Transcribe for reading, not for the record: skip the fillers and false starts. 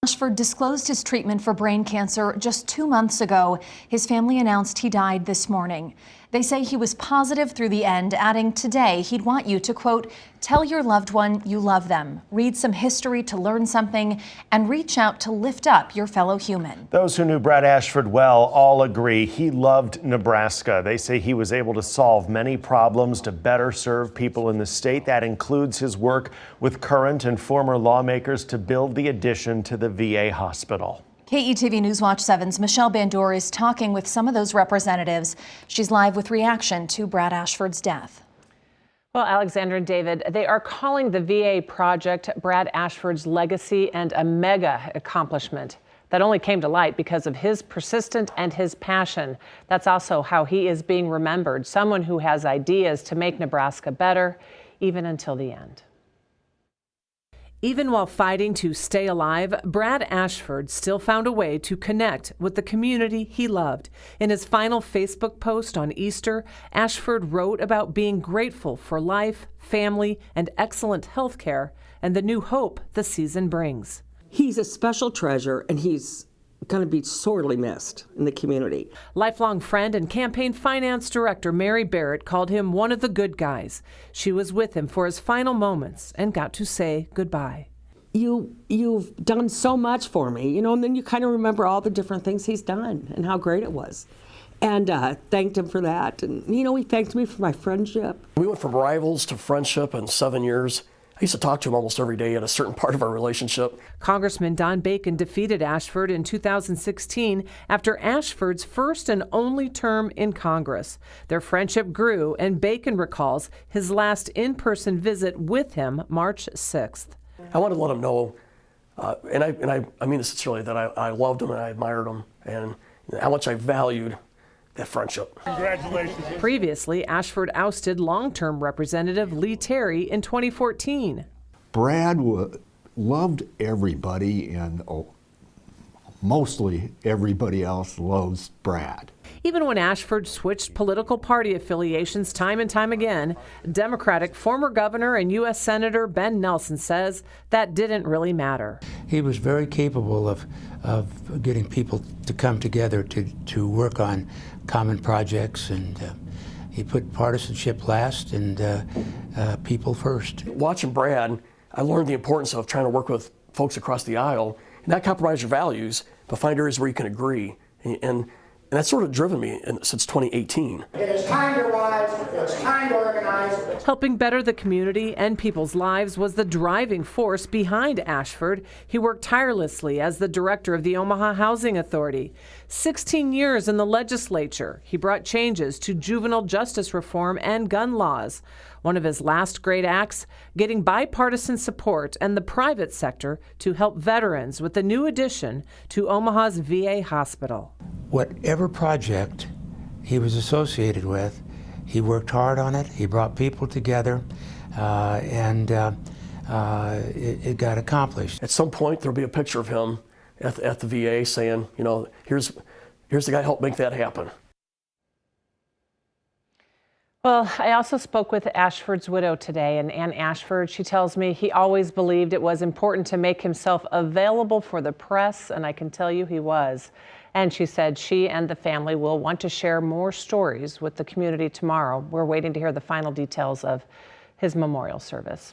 Ashford disclosed his treatment for brain cancer just 2 months ago. His family announced he died this morning. They say he was positive through the end, adding today he'd want you to, quote, tell your loved one you love them, read some history to learn something, and reach out to lift up your fellow human. Those who knew Brad Ashford well all agree he loved Nebraska. They say he was able to solve many problems to better serve people in the state. That includes his work with current and former lawmakers to build the addition to the VA hospital. KETV Newswatch 7's Michelle Bandor is talking with some of those representatives. She's live with reaction to Brad Ashford's death. Well, Alexandra and David, they are calling the VA project Brad Ashford's legacy and a mega accomplishment that only came to light because of his persistence and his passion. That's also how he is being remembered, someone who has ideas to make Nebraska better, even until the end. Even while fighting to stay alive, Brad Ashford still found a way to connect with the community he loved. In his final Facebook post on Easter, Ashford wrote about being grateful for life, family, and excellent health care, and the new hope the season brings. He's a special treasure, and he's going to be sorely missed in the community. Lifelong friend and campaign finance director Mary Barrett called him one of the good guys. She was with him for his final moments and got to say goodbye. You've done so much for me, and then you kind of remember all the different things he's done and how great it was. And thanked him for that. And, he thanked me for my friendship. We went from rivals to friendship in 7 years. I used to talk to him almost every day at a certain part of our relationship. Congressman Don Bacon defeated Ashford in 2016 after Ashford's first and only term in Congress. Their friendship grew, and Bacon recalls his last in-person visit with him March 6th. I wanted to let him know, and I mean this sincerely, that I loved him and I admired him, and how much I valued that friendship. Congratulations. Previously, Ashford ousted long-term Representative Lee Terry in 2014. Brad loved everybody, and mostly everybody else loves Brad. Even when Ashford switched political party affiliations time and time again, Democratic former governor and U.S. Senator Ben Nelson says that didn't really matter. He was very capable of getting people to come together to work on common projects, and he put partisanship last and people first. Watching Brad, I learned the importance of trying to work with folks across the aisle and not compromise your values, but find areas where you can agree. And that's sort of driven me since 2018. It is time to rise, it's time to organize. Helping better the community and people's lives was the driving force behind Ashford. He worked tirelessly as the director of the Omaha Housing Authority. 16 years in the legislature, he brought changes to juvenile justice reform and gun laws. One of his last great acts, getting bipartisan support and the private sector to help veterans with the new addition to Omaha's VA hospital. Whatever project he was associated with, he worked hard on it. He brought people together, and it got accomplished. At some point, there'll be a picture of him at the VA saying, here's the guy who helped make that happen. Well, I also spoke with Ashford's widow today, and Ann Ashford, she tells me he always believed it was important to make himself available for the press, and I can tell you he was. And she said she and the family will want to share more stories with the community tomorrow. We're waiting to hear the final details of his memorial service.